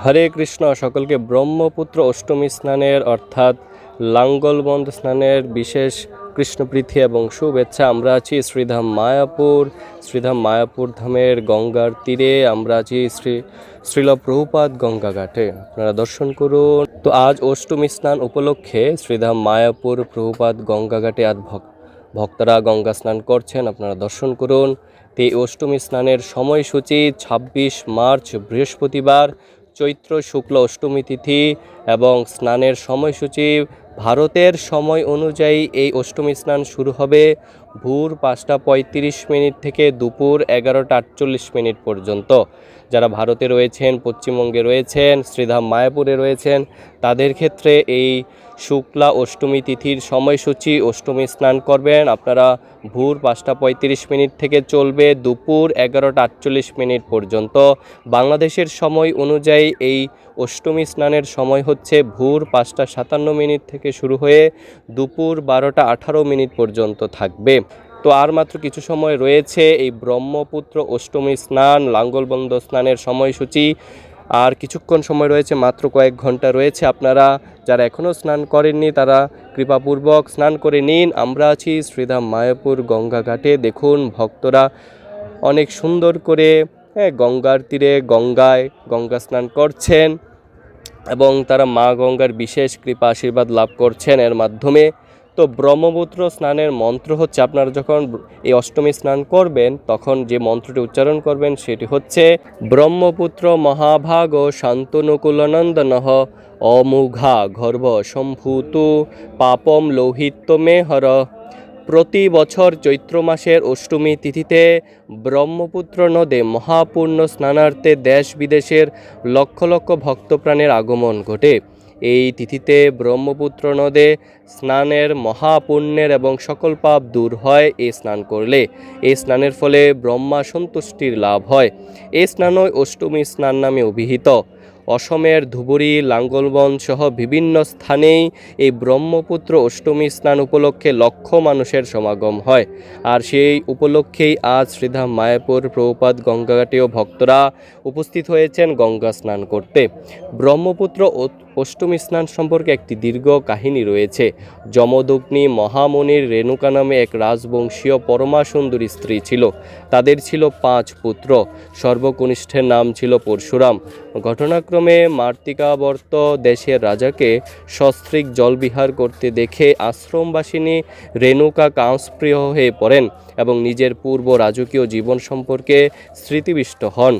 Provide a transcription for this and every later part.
হরে কৃষ্ণ। সকলকে ব্রহ্মপুত্র অষ্টমী স্নানের অর্থাৎ লাঙ্গলবন্দ স্নানের বিশেষ কৃষ্ণপ্রীতি এবং শুভেচ্ছা। আমরা আছি শ্রীধাম মায়াপুর ধামের গঙ্গার তীরে। আমরা আছি শ্রীল প্রভুপাদ গঙ্গা ঘাটে। আপনারা দর্শন করুন। তো আজ অষ্টমী স্নান উপলক্ষে শ্রীধাম মায়াপুর প্রভুপাদ গঙ্গা ঘাটে আজ ভক্তরা গঙ্গা স্নান করছেন। আপনারা দর্শন করুন। এই অষ্টমী স্নানের সময়সূচি ২৬ মার্চ বৃহস্পতিবার, চৈত্র শুক্ল অষ্টমী তিথি এবং স্নানের সময়সূচি ভারতের সময় অনুযায়ী এই অষ্টমী স্নান শুরু হবে ভোর ৫টা ৩৫ থেকে দুপুর ১১টা ৪৮ পর্যন্ত। যারা ভারতে রয়েছেন, পশ্চিমবঙ্গে রয়েছেন, শ্রীধাম মায়াপুরে রয়েছেন, তাদের ক্ষেত্রে এই শুক্লা অষ্টমী তিথির সময়সূচি অষ্টমী স্নান করবেন আপনারা ভোর ৫টা ৩৫ থেকে চলবে দুপুর ১১টা ৪৮ পর্যন্ত। বাংলাদেশের সময় অনুযায়ী এই অষ্টমী স্নানের সময় হচ্ছে ভোর ৫টা ৫৭ থেকে শুরু হয়ে দুপুর ১২টা ১৮ পর্যন্ত থাকবে। তো আর মাত্র কিছু সময় রয়েছে এই ব্রহ্মপুত্র অষ্টমী স্নান লাঙ্গলবন্দ স্নানের সময়সূচি। আর কিছুক্ষণ সময় রয়েছে, মাত্র কয়েক ঘন্টা রয়েছে। আপনারা যারা এখনও স্নান করেননি তারা কৃপাপূর্বক স্নান করে নিন। আমরা আছি শ্রীধাম মায়াপুর গঙ্গা ঘাটে। দেখুন ভক্তরা অনেক সুন্দর করে গঙ্গার তীরে গঙ্গা স্নান করছেন এবং তারা মা গঙ্গার বিশেষ কৃপা আশীর্বাদ লাভ করছেন এর মাধ্যমে। তো ব্রহ্মপুত্র স্নানের মন্ত্র হচ্ছে, আপনারা যখন এই অষ্টমী স্নান করবেন তখন যে মন্ত্রটি উচ্চারণ করবেন সেটি হচ্ছে ব্রহ্মপুত্র মহাভাগ শান্তনুকুলনন্দনঃ অমুঘা গর্ভ সম্ভূতু পাপম লৌহিত্য মে হর। প্রতি বছর চৈত্র মাসের অষ্টমী তিথিতে ব্রহ্মপুত্র নদে মহাপূর্ণ স্নানার্থে দেশ বিদেশের লক্ষ লক্ষ ভক্তপ্রাণের আগমন ঘটে। এই তিথিতে ব্রহ্মপুত্র নদে স্নানের মহাপুণ্যের এবং সকল পাপ দূর হয় এই স্নান করলে। এই স্নানের ফলে ব্রহ্মা সন্তুষ্টির লাভ হয়। এই স্নানই অষ্টমী স্নান নামে অভিহিত। অসমের ধুবুরী, লাঙ্গলবন্দ সহ বিভিন্ন স্থানেই এই ব্রহ্মপুত্র অষ্টমী স্নান উপলক্ষে লক্ষ মানুষের সমাগম হয়। আর সেই উপলক্ষেই আজ শ্রীধাম মায়াপুর প্রভুপাদ গঙ্গাঘাটেও ভক্তরা উপস্থিত হয়েছেন গঙ্গা স্নান করতে। ব্রহ্মপুত্র অষ্টমী স্নান সম্পর্কে একটি দীর্ঘ কাহিনী রয়েছে। যমদগ্নি মহামুনির রেণুকা নামে এক রাজবংশীয় পরমা সুন্দরী স্ত্রী ছিল। তাদের ছিল ৫ পুত্র। সর্বকনিষ্ঠের নাম ছিল পরশুরাম। ঘটনাক্রমে মার্তিকাবর্ত দেশের রাজাকে সস্ত্রীক জলবিহার করতে দেখে আশ্রমবাসিনী রেণুকা কামস্প্রিয় হয়ে পড়েন এবং নিজের পূর্ব রাজকীয় জীবন সম্পর্কে স্মৃতিবিষ্ট হন।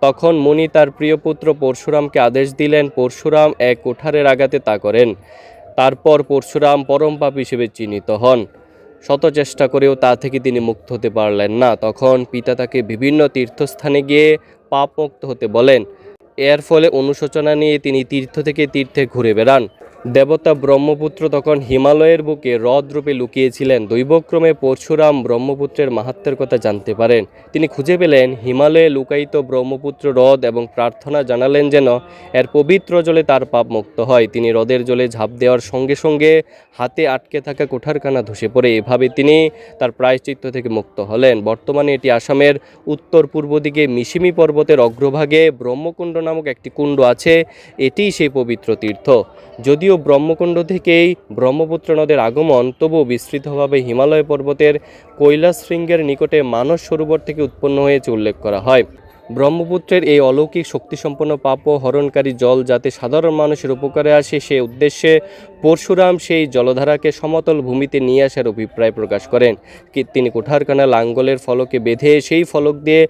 তখন মুনি তার প্রিয় পুত্র পরশুরামকে আদেশ দিলেন। পরশুরাম এক কুঠারের আঘাতে তা করেন। তারপর পরশুরাম পরম পাপী হিসেবে চিহ্নিত হন। শত চেষ্টা করেও তা থেকে তিনি মুক্ত হতে পারলেন না। তখন পিতা তাকে বিভিন্ন তীর্থস্থানে গিয়ে পাপ মুক্ত হতে বলেন। এর ফলে অনুশোচনা নিয়ে তিনি তীর্থ থেকে তীর্থে ঘুরে বেড়ান। দেবতা ব্রহ্মপুত্র তখন হিমালয়ের বুকে হ্রদ রূপে লুকিয়েছিলেন। দৈবক্রমে পরশুরাম ব্রহ্মপুত্রের মাহাত্ম্যের কথা জানতে পারেন। তিনি খুঁজে পেলেন হিমালয়ে লুকায়িত ব্রহ্মপুত্র হ্রদ এবং প্রার্থনা জানালেন যেন এর পবিত্র জলে তার পাপ মুক্ত হয়। তিনি হ্রদের জলে ঝাঁপ দেওয়ার সঙ্গে সঙ্গে হাতে আটকে থাকা কুঠারখানা ধসে পড়ে। এভাবে তিনি তার প্রায়শ্চিত্ত থেকে মুক্ত হলেন। বর্তমানে এটি আসামের উত্তর পূর্ব দিকে মিশিমি পর্বতের অগ্রভাগে ব্রহ্মকুণ্ড নামক একটি কুণ্ড আছে। এটিই সেই পবিত্র তীর্থ। যদিও ব্রহ্মকুণ্ড থেকেই ব্রহ্মপুত্র নদের আগমন, তবুও বিস্তৃতভাবে হিমালয় পর্বতের কৈলাস শৃঙ্গের নিকটে মানস সরোবর থেকে উৎপন্ন হয়েছে উল্লেখ করা হয়। ব্রহ্মপুত্রের এই অলৌকিক শক্তিসম্পন্ন পাপ হরণকারী জল যাতে সাধারণ মানুষের উপকারে আসে সে উদ্দেশ্যে পরশুরাম সেই জলধারাকে সমতল ভূমিতে নিয়ে আসার অভিপ্রায় প্রকাশ করেন। তিনি কুঠারখানা লাঙ্গলের ফলকে বেঁধে সেই ফলক দিয়ে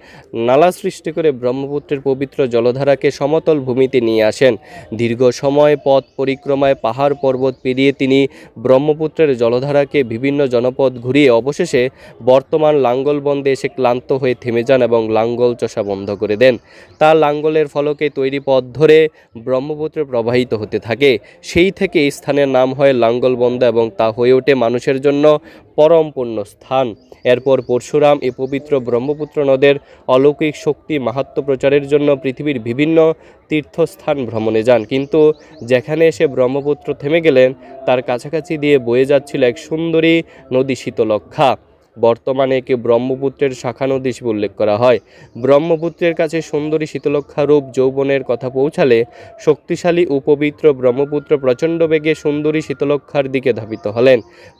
নালা সৃষ্টি করে ব্রহ্মপুত্রের পবিত্র জলধারাকে সমতল ভূমিতে নিয়ে আসেন। দীর্ঘ সময় পথ পরিক্রমায় পাহাড় পর্বত পেরিয়ে তিনি ব্রহ্মপুত্রের জলধারাকে বিভিন্ন জনপদ ঘুরিয়ে অবশেষে বর্তমান লাঙ্গলবন্দে এসে ক্লান্ত হয়ে থেমে যান এবং লাঙ্গল চষা বন্ধ করে দেন। তার লাঙ্গলের ফলকে তৈরি পথ ধরে ব্রহ্মপুত্রে প্রবাহিত হতে থাকে। সেই থেকে এই স্থানের নাম হয় লাঙ্গলবন্দ এবং তা হয়ে ওঠে মানুষের জন্য পরম পুণ্য স্থান। এরপর পরশুরাম এই পবিত্র ব্রহ্মপুত্র নদের অলৌকিক শক্তি মাহাত্ম্য প্রচারের জন্য পৃথিবীর বিভিন্ন তীর্থস্থান ভ্রমণে যান। কিন্তু যেখানে এসে ব্রহ্মপুত্র থেমে গেলেন তার কাছাকাছি দিয়ে বয়ে যাচ্ছিল এক সুন্দরী নদী শীতলক্ষা। বর্তমানে একে ব্রহ্মপুত্রের শাখা নদী হিসেবে উল্লেখ করা হয়। ব্রহ্মপুত্রের কাছে সুন্দরী শীতলক্ষা রূপ যৌবনের কথা পৌঁছালে শক্তিশালী ও পবিত্র ব্রহ্মপুত্র প্রচণ্ড বেগে সুন্দরী শীতলক্ষার দিকে ধাবিত হলেন।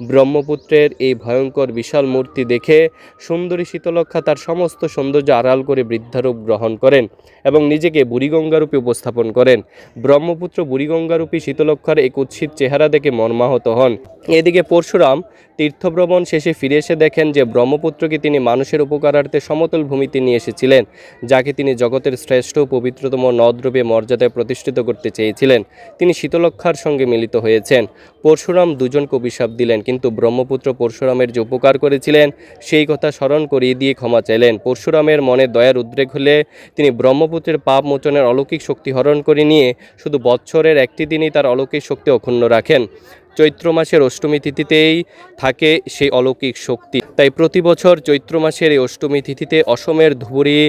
ব্রহ্মপুত্রের এই ভয়ঙ্কর বিশাল মূর্তি দেখে সুন্দরী শীতলক্ষা তার সমস্ত সৌন্দর্য আড়াল করে বৃদ্ধারূপ গ্রহণ করেন এবং নিজেকে বুড়িগঙ্গারূপে উপস্থাপন করেন। ব্রহ্মপুত্র বুড়িগঙ্গারূপী শীতলক্ষার এই কুৎসিত চেহারা দেখে মর্মাহত হন। এদিকে পরশুরাম তীর্থভ্রমণ শেষে ফিরে এসে দেখেন যে ব্রহ্মপুত্রকে তিনি মানুষের উপকারার্থে সমতল ভূমিতে নিয়ে এসেছিলেন, যাকে তিনি জগতের শ্রেষ্ঠ পবিত্রতম নদরূপে মর্যাদায় প্রতিষ্ঠিত করতে চেয়েছিলেন। তিনি শীতলক্ষার সঙ্গে মিলিত হয়েছেন। পরশুরাম দুজনকে অভিশাপ দিলেন, কিন্তু ব্রহ্মপুত্র পরশুরামের যে উপকার করেছিলেন সেই কথা স্মরণ করিয়ে দিয়ে ক্ষমা চাইলেন। পরশুরামের মনে দয়ার উদ্রেক হলে তিনি ব্রহ্মপুত্রের পাপ মোচনের অলৌকিক শক্তি হরণ করে নিয়ে শুধু বৎসরের একটি দিনই তার অলৌকিক শক্তি অক্ষুণ্ণ রাখেন। চৈত্র মাসের অষ্টমী তিথিতেই থাকে সেই অলৌকিক শক্তি। তাই প্রতি বছর চৈত্র মাসের এই অষ্টমী তিথিতে অসমের ধুবুরি,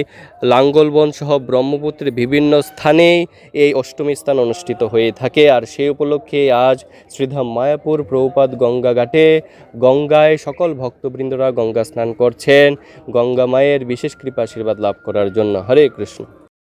লাঙ্গলবন সহ ব্রহ্মপুত্রের বিভিন্ন স্থানেই এই অষ্টমী স্থান অনুষ্ঠিত হয়ে থাকে। আর সেই উপলক্ষে আজ শ্রীধাম মায়াপুর প্রভুপাদ গঙ্গা ঘাটে গঙ্গায় সকল ভক্তবৃন্দরা গঙ্গা স্নান করছেন গঙ্গা মায়ের বিশেষ কৃপা আশীর্বাদ লাভ করার জন্য। হরে কৃষ্ণ।